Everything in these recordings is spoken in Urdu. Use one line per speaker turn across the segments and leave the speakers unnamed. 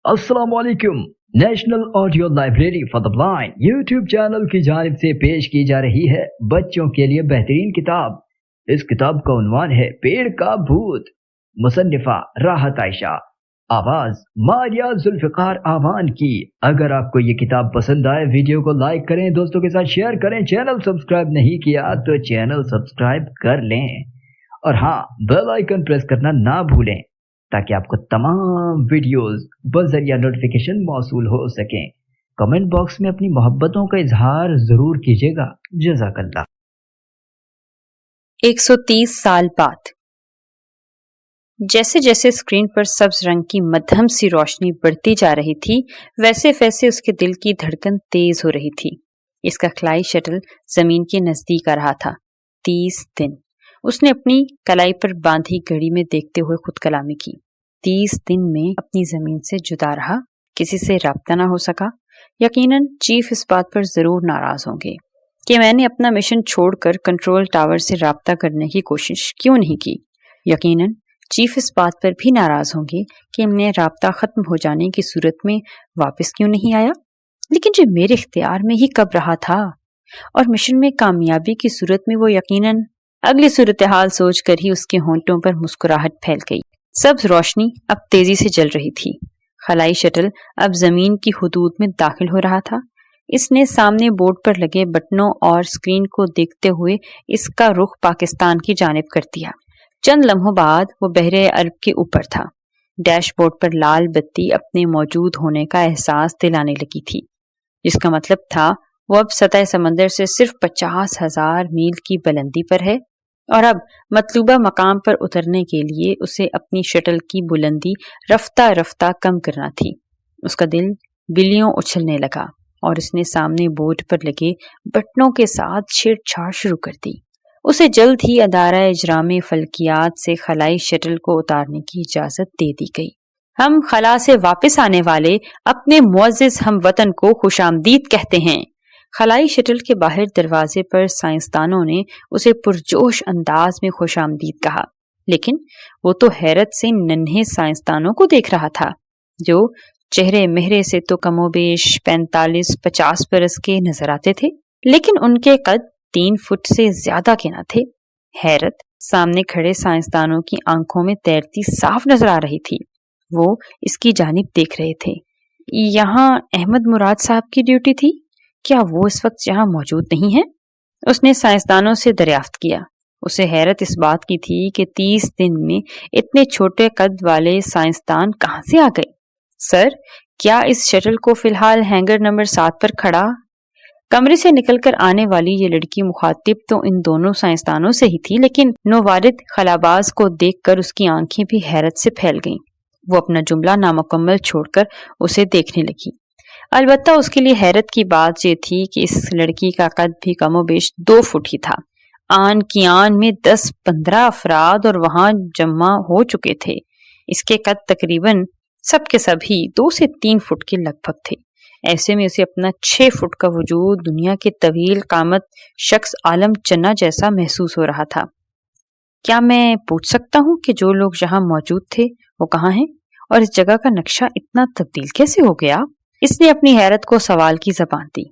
السلام علیکم۔ National audio library for the blind YouTube channel کی جانب سے پیش کی جا رہی ہے بچوں کے لیے بہترین کتاب۔ اس کتاب کا عنوان ہے پیڑ کا بھوت، مصنفہ راحت عائشہ، آواز ماریا ذوالفقار آوان کی۔ اگر آپ کو یہ کتاب پسند آئے ویڈیو کو لائک کریں، دوستوں کے ساتھ شیئر کریں، چینل سبسکرائب نہیں کیا تو چینل سبسکرائب کر لیں، اور ہاں بیل آئیکن پریس کرنا نہ بھولیں تاکہ آپ کو تمام ویڈیوز بذریعہ نوٹیفیکیشن موصول ہو سکیں۔ کمنٹ باکس میں اپنی محبتوں کا اظہار ضرور کیجیے گا۔ جزاک اللہ۔
130 سال بعد۔ جیسے جیسے اسکرین پر سبز رنگ کی مدھم سی روشنی بڑھتی جا رہی تھی، ویسے ویسے اس کے دل کی دھڑکن تیز ہو رہی تھی۔ اس کا خلائی شٹل زمین کے نزدیک آ رہا تھا۔ 30 دن اس نے اپنی کلائی پر باندھی گھڑی میں دیکھتے ہوئے خود کلامی کی۔ 30 دن میں اپنی زمین سے جدا رہا، کسی سے رابطہ نہ ہو سکا۔ یقیناً چیف اس بات پر ضرور ناراض ہوں گے کہ میں نے اپنا مشن چھوڑ کر کنٹرول ٹاور سے رابطہ کرنے کی کوشش کیوں نہیں کی۔ یقیناً چیف اس بات پر بھی ناراض ہوں گے کہ میں رابطہ ختم ہو جانے کی صورت میں واپس کیوں نہیں آیا، لیکن جو میرے اختیار میں ہی کب رہا تھا، اور مشن میں کامیابی کی صورت میں وہ یقیناً اگلی صورتحال سوچ کر ہی اس کے ہونٹوں پر مسکراہٹ پھیل گئی۔ سبز روشنی اب تیزی سے جل رہی تھی۔ خلائی شٹل اب زمین کی حدود میں داخل ہو رہا تھا۔ اس نے سامنے بورڈ پر لگے بٹنوں اور سکرین کو دیکھتے ہوئے اس کا رخ پاکستان کی جانب کر دیا۔ چند لمحوں بعد وہ بحر عرب کے اوپر تھا۔ ڈیش بورڈ پر لال بتی اپنے موجود ہونے کا احساس دلانے لگی تھی، جس کا مطلب تھا وہ اب سطح سمندر سے صرف 50,000 میل کی بلندی پر ہے، اور اب مطلوبہ مقام پر اترنے کے لیے اسے اپنی شٹل کی بلندی رفتہ رفتہ کم کرنا تھی۔ اس کا دل بلیوں اچھلنے لگا اور اس نے سامنے بورڈ پر لگے بٹنوں کے ساتھ چھیڑ چھاڑ شروع کر دی۔ اسے جلد ہی ادارہ اجرام فلکیات سے خلائی شٹل کو اتارنے کی اجازت دے دی گئی۔ ہم خلا سے واپس آنے والے اپنے معزز ہم وطن کو خوش آمدید کہتے ہیں۔ خلائی شٹل کے باہر دروازے پر سائنسدانوں نے اسے پرجوش انداز میں خوش آمدید کہا، لیکن وہ تو حیرت سے ننھے سائنسدانوں کو دیکھ رہا تھا، جو چہرے مہرے سے تو کم و بیش 45-50 برس کے نظر آتے تھے، لیکن ان کے قد 3 فٹ سے زیادہ کے نہ تھے۔ حیرت سامنے کھڑے سائنسدانوں کی آنکھوں میں تیرتی صاف نظر آ رہی تھی۔ وہ اس کی جانب دیکھ رہے تھے۔ یہاں احمد مراد صاحب کی ڈیوٹی تھی، کیا وہ اس وقت یہاں موجود نہیں ہے؟ اس نے سائنسدانوں سے دریافت کیا۔ اسے حیرت اس بات کی تھی کہ 30 دن میں اتنے چھوٹے قد والے سائنسدان کہاں سے آ گئے۔ سر، کیا اس شٹل کو فی الحال ہینگر نمبر 7 پر کھڑا؟ کمرے سے نکل کر آنے والی یہ لڑکی مخاطب تو ان دونوں سائنسدانوں سے ہی تھی، لیکن نووارد خلاباز کو دیکھ کر اس کی آنکھیں بھی حیرت سے پھیل گئیں۔ وہ اپنا جملہ نامکمل چھوڑ کر اسے دیکھنے لگی۔ البتہ اس کے لیے حیرت کی بات یہ تھی کہ اس لڑکی کا قد بھی کم و بیش 2 فٹ ہی تھا۔ آن کی آن میں 10-15 افراد اور وہاں جمع ہو چکے تھے۔ اس کے قد تقریباً سب کے سب ہی 2 سے 3 فٹ کے لگ بھگ تھے۔ ایسے میں اسے اپنا 6 فٹ کا وجود دنیا کے طویل قامت شخص عالم چنا جیسا محسوس ہو رہا تھا۔ کیا میں پوچھ سکتا ہوں کہ جو لوگ یہاں موجود تھے وہ کہاں ہیں، اور اس جگہ کا نقشہ اتنا تبدیل کیسے ہو گیا؟ اس نے اپنی حیرت کو سوال کی زبان دی۔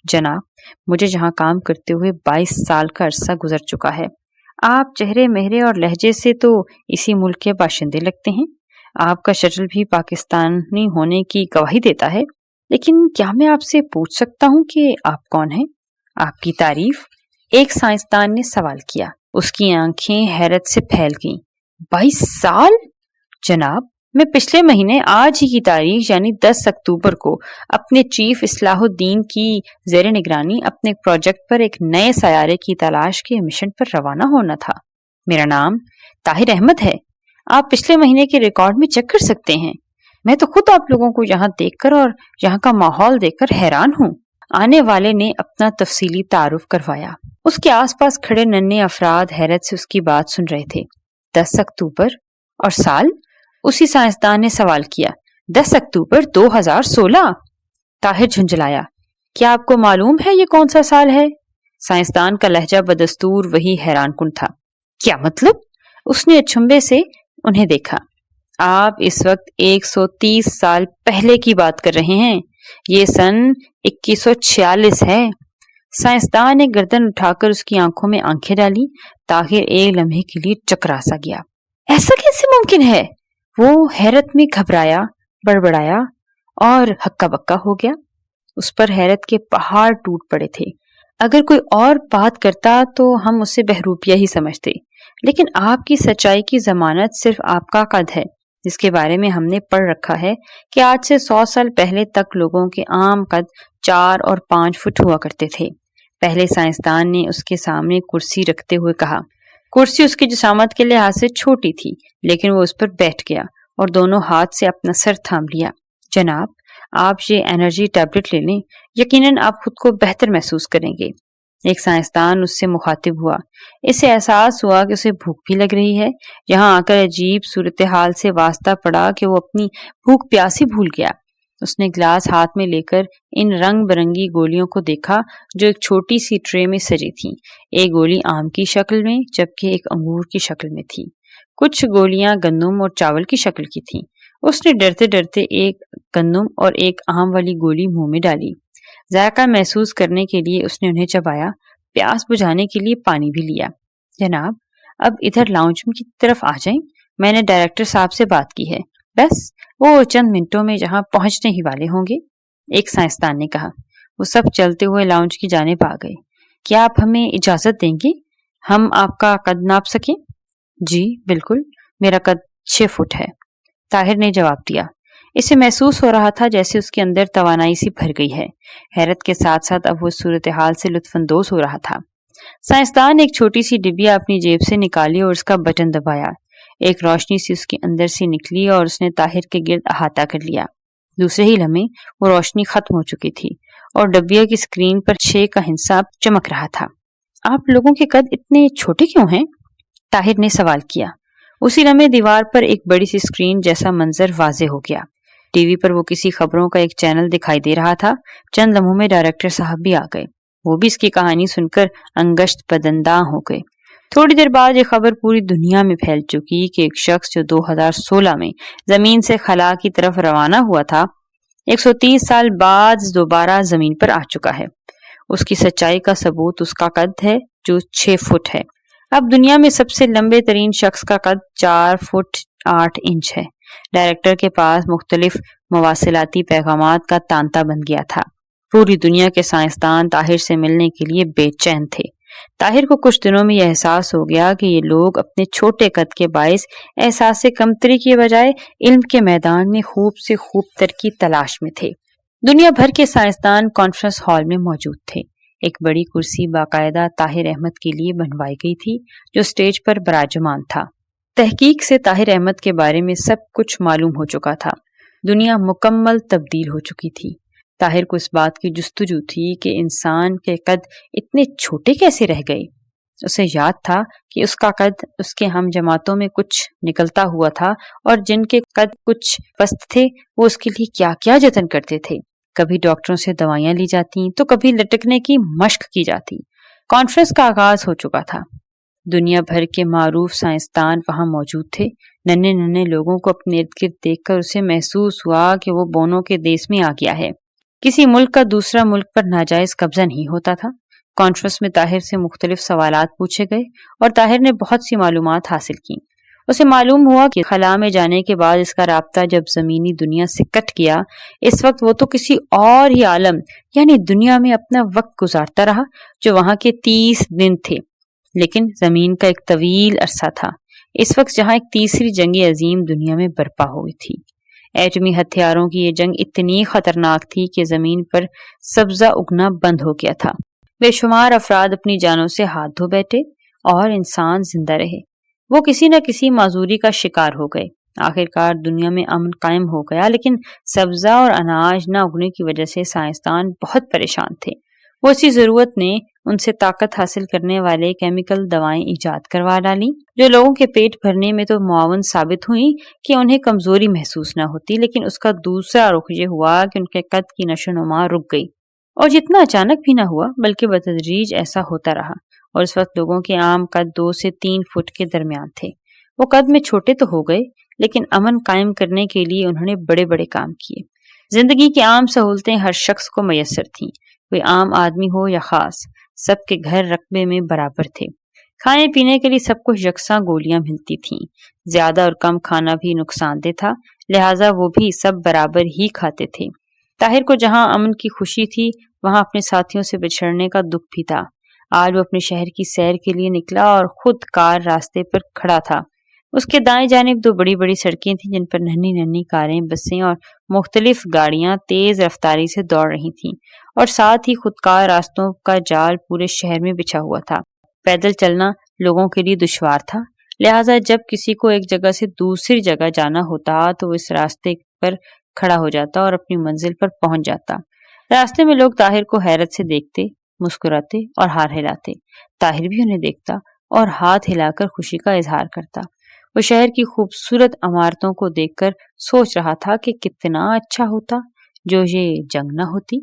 جناب، مجھے یہاں کام کرتے ہوئے 22 سال کا عرصہ گزر چکا ہے۔ آپ چہرے مہرے اور لہجے سے تو اسی ملک کے باشندے لگتے ہیں۔ آپ کا شٹل بھی پاکستانی ہونے کی گواہی دیتا ہے، لیکن کیا میں آپ سے پوچھ سکتا ہوں کہ آپ کون ہیں؟ آپ کی تعریف؟ ایک سائنسدان نے سوال کیا۔ اس کی آنکھیں حیرت سے پھیل گئیں۔ 22 سال؟ جناب، میں پچھلے مہینے آج ہی کی تاریخ یعنی 10 اکتوبر کو اپنے چیف اصلاح الدین کی زیر نگرانی اپنے پروجیکٹ پر ایک نئے سیارے کی تلاش کے مشن پر روانہ ہونا تھا۔ میرا نام طاہر احمد ہے۔ آپ پچھلے مہینے کے ریکارڈ میں چیک کر سکتے ہیں۔ میں تو خود آپ لوگوں کو یہاں دیکھ کر اور یہاں کا ماحول دیکھ کر حیران ہوں۔ آنے والے نے اپنا تفصیلی تعارف کروایا۔ اس کے آس پاس کھڑے ننھے افراد حیرت سے اس کی بات سن رہے تھے۔ 10 اکتوبر اور سال؟ اسی سائنسدان نے سوال کیا۔ 10 اکتوبر 2016۔ طاہر جھنجھلایا۔ کیا آپ کو معلوم ہے یہ کون سا سال ہے؟ سائنسدان کا لہجہ بدستور وہی حیران کن تھا۔ کیا مطلب؟ اس نے اچھمبے سے انہیں دیکھا۔ آپ اس وقت 130 سال پہلے کی بات کر رہے ہیں، یہ سن 2146 ہے۔ سائنسدان نے گردن اٹھا کر اس کی آنکھوں میں آنکھیں ڈالی۔ طاہر ایک لمحے کے لیے چکرا سا گیا۔ ایسا کیسے ممکن ہے؟ وہ حیرت میں گھبرایا، بڑبڑایا اور ہکا بکا ہو گیا۔ اس پر حیرت کے پہاڑ ٹوٹ پڑے تھے۔ اگر کوئی اور بات کرتا تو ہم اسے بہروپیہ ہی سمجھتے، لیکن آپ کی سچائی کی ضمانت صرف آپ کا قد ہے، جس کے بارے میں ہم نے پڑھ رکھا ہے کہ آج سے 100 سال پہلے تک لوگوں کے عام قد 4 اور 5 فٹ ہوا کرتے تھے۔ پہلے سائنسدان نے اس کے سامنے کرسی رکھتے ہوئے کہا۔ کرسی اس کی جسامت کے لحاظ سے چھوٹی تھی، لیکن وہ اس پر بیٹھ گیا اور دونوں ہاتھ سے اپنا سر تھام لیا۔ جناب، آپ یہ انرجی ٹیبلٹ لے لیں، یقیناً آپ خود کو بہتر محسوس کریں گے۔ ایک سائنسدان اس سے مخاطب ہوا۔ اسے احساس ہوا کہ اسے بھوک بھی لگ رہی ہے۔ یہاں آ کر عجیب صورتحال سے واسطہ پڑا کہ وہ اپنی بھوک پیاس ہی بھول گیا۔ اس نے گلاس ہاتھ میں لے کر ان رنگ برنگی گولیوں کو دیکھا جو ایک چھوٹی سی ٹرے میں سجی تھیں۔ ایک گولی آم کی شکل میں جبکہ ایک انگور کی شکل میں تھی۔ کچھ گولیاں گندم اور چاول کی شکل کی تھیں۔ اس نے ڈرتے ڈرتے ایک گندم اور ایک آم والی گولی منہ میں ڈالی۔ ذائقہ محسوس کرنے کے لیے اس نے انہیں چبایا، پیاس بجھانے کے لیے پانی بھی لیا۔ جناب، اب ادھر لاؤنج کی طرف آ جائیں، میں نے ڈائریکٹر صاحب سے بات کی ہے، بس وہ چند منٹوں میں جہاں پہنچنے ہی والے ہوں گے، ایک سائنسدان نے کہا۔ وہ سب چلتے ہوئے لاؤنج کی جانب آ گئے۔ کیا آپ ہمیں اجازت دیں گے ہم آپ کا قد ناپ سکیں؟ جی بالکل، میرا قد 6 فٹ ہے، طاہر نے جواب دیا۔ اسے محسوس ہو رہا تھا جیسے اس کے اندر توانائی سی بھر گئی ہے۔ حیرت کے ساتھ ساتھ اب وہ صورتحال سے لطف اندوز ہو رہا تھا۔ سائنسدان نے ایک چھوٹی سی ڈبیا اپنی جیب سے نکالی اور اس کا بٹن دبایا۔ ایک روشنی سی اس کے اندر سے نکلی اور اس نے طاہر کے گرد احاطہ کر لیا۔ دوسرے ہی لمحے وہ روشنی ختم ہو چکی تھی اور ڈبیا کی اسکرین پر 6 کا ہندسہ چمک رہا تھا۔ آپ لوگوں کے قد اتنے چھوٹے کیوں ہیں؟ طاہر نے سوال کیا۔ اسی لمحے دیوار پر ایک بڑی سی اسکرین جیسا منظر واضح ہو گیا۔ ٹی وی پر وہ کسی خبروں کا ایک چینل دکھائی دے رہا تھا۔ چند لمحوں میں ڈائریکٹر صاحب بھی آ گئے۔ وہ بھی اس کی کہانی سن کر انگشت بدنداں ہو گئے۔ تھوڑی دیر بعد یہ خبر پوری دنیا میں پھیل چکی کہ ایک شخص جو 2016 میں زمین سے خلا کی طرف روانہ ہوا تھا، 130 سال بعد دوبارہ زمین پر آ چکا ہے۔ اس کی سچائی کا ثبوت اس کا قد ہے جو 6 فٹ ہے۔ اب دنیا میں سب سے لمبے ترین شخص کا قد 4 فٹ 8 انچ ہے۔ ڈائریکٹر کے پاس مختلف مواصلاتی پیغامات کا تانتا بن گیا تھا۔ پوری دنیا کے سائنسدان طاہر سے ملنے کے لیے بے چین تھے۔ طاہر کو کچھ دنوں میں یہ احساس ہو گیا کہ یہ لوگ اپنے چھوٹے قد کے باعث احساس کمتری کے بجائے علم کے میدان میں خوب سے خوب تر کی تلاش میں تھے۔ دنیا بھر کے سائنسدان کانفرنس ہال میں موجود تھے۔ ایک بڑی کرسی باقاعدہ طاہر احمد کے لیے بنوائی گئی تھی جو اسٹیج پر براجمان تھا۔ تحقیق سے طاہر احمد کے بارے میں سب کچھ معلوم ہو چکا تھا۔ دنیا مکمل تبدیل ہو چکی تھی۔ طاہر کو اس بات کی جستجو تھی کہ انسان کے قد اتنے چھوٹے کیسے رہ گئے۔ اسے یاد تھا کہ اس کا قد اس کے ہم جماعتوں میں کچھ نکلتا ہوا تھا اور جن کے قد کچھ پست تھے وہ اس کے لیے کیا کیا جتن کرتے تھے۔ کبھی ڈاکٹروں سے دوائیاں لی جاتی تو کبھی لٹکنے کی مشق کی جاتی۔ کانفرنس کا آغاز ہو چکا تھا۔ دنیا بھر کے معروف سائنسدان وہاں موجود تھے۔ ننھے ننھے لوگوں کو اپنے ارد گرد دیکھ کر اسے محسوس ہوا کہ وہ بونوں کے دیس میں آ گیا ہے۔ کسی ملک کا دوسرا ملک پر ناجائز قبضہ نہیں ہوتا تھا۔ کانفرنس میں طاہر سے مختلف سوالات پوچھے گئے اور طاہر نے بہت سی معلومات حاصل کی۔ اسے معلوم ہوا کہ خلا میں جانے کے بعد اس کا رابطہ جب زمینی دنیا سے کٹ گیا، اس وقت وہ تو کسی اور ہی عالم یعنی دنیا میں اپنا وقت گزارتا رہا جو وہاں کے 30 دن تھے، لیکن زمین کا ایک طویل عرصہ تھا۔ اس وقت جہاں ایک تیسری جنگ عظیم دنیا میں برپا ہوئی تھی۔ ایٹمی ہتھیاروں کی یہ جنگ اتنی خطرناک تھی کہ زمین پر سبزہ اگنا بند ہو گیا تھا۔ بے شمار افراد اپنی جانوں سے ہاتھ دھو بیٹھے اور انسان زندہ رہے۔ وہ کسی نہ کسی معذوری کا شکار ہو گئے۔ آخرکار دنیا میں امن قائم ہو گیا، لیکن سبزہ اور اناج نہ اگنے کی وجہ سے سائنسدان بہت پریشان تھے۔ وہ اسی ضرورت نے ان سے طاقت حاصل کرنے والے کیمیکل دوائیں ایجاد کروا ڈالی جو لوگوں کے پیٹ بھرنے میں تو معاون ثابت ہوئیں کہ انہیں کمزوری محسوس نہ ہوتی، لیکن اس کا دوسرا رخ یہ ہوا کہ ان کے قد کی نشو و نما رک گئی۔ اور جتنا اچانک بھی نہ ہوا بلکہ بتدریج ایسا ہوتا رہا، اور اس وقت لوگوں کے عام قد 2 سے 3 فٹ کے درمیان تھے۔ وہ قد میں چھوٹے تو ہو گئے لیکن امن قائم کرنے کے لیے انہوں نے بڑے بڑے کام کیے۔ زندگی کی عام سہولتیں ہر شخص کو میسر تھیں، کوئی عام آدمی ہو یا خاص، سب کے گھر رقبے میں برابر تھے۔ کھانے پینے کے لیے سب کو یکساں گولیاں ملتی تھیں۔ زیادہ اور کم کھانا بھی نقصان دہ تھا، لہٰذا وہ بھی سب برابر ہی کھاتے تھے۔ طاہر کو جہاں امن کی خوشی تھی وہاں اپنے ساتھیوں سے بچھڑنے کا دکھ بھی تھا۔ آج وہ اپنے شہر کی سیر کے لیے نکلا اور خود کار راستے پر کھڑا تھا۔ اس کے دائیں جانب دو بڑی بڑی سڑکیں تھیں جن پر ننھی ننھی کاریں، بسیں اور مختلف گاڑیاں تیز رفتاری سے دوڑ رہی تھیں، اور ساتھ ہی خودکار راستوں کا جال پورے شہر میں بچھا ہوا تھا۔ پیدل چلنا لوگوں کے لیے دشوار تھا، لہٰذا جب کسی کو ایک جگہ سے دوسری جگہ جانا ہوتا تو وہ اس راستے پر کھڑا ہو جاتا اور اپنی منزل پر پہنچ جاتا۔ راستے میں لوگ طاہر کو حیرت سے دیکھتے، مسکراتے اور ہاتھ ہلاتے۔ طاہر بھی انہیں دیکھتا اور ہاتھ ہلا کر خوشی کا اظہار کرتا۔ وہ شہر کی خوبصورت عمارتوں کو دیکھ کر سوچ رہا تھا کہ کتنا اچھا ہوتا جو یہ جنگ نہ ہوتی۔